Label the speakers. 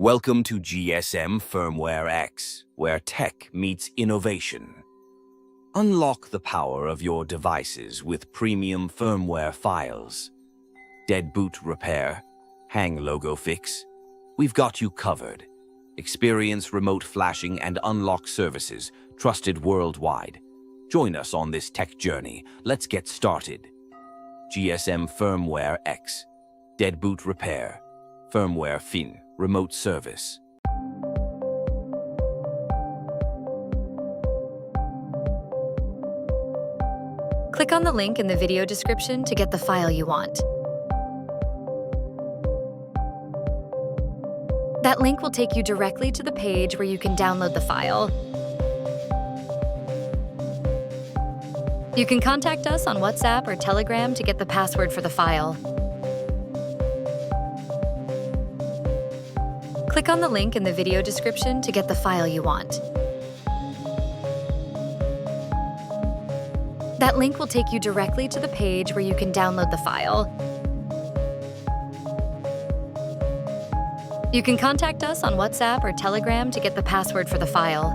Speaker 1: Welcome to GSM Firmware X, where tech meets innovation. Unlock the power of your devices with premium firmware files. Dead boot repair, hang logo fix. We've got you covered. Experience remote flashing and unlock services trusted worldwide. Join us on this tech journey. Let's get started. GSM Firmware X, dead boot repair, firmware fin, remote service.
Speaker 2: Click on the link in the video description to get the file you want. That link will take you directly to the page where you can download the file. You can contact us on WhatsApp or Telegram to get the password for the file. Click on the link in the video description to get the file you want. That link will take you directly to the page where you can download the file. You can contact us on WhatsApp or Telegram to get the password for the file.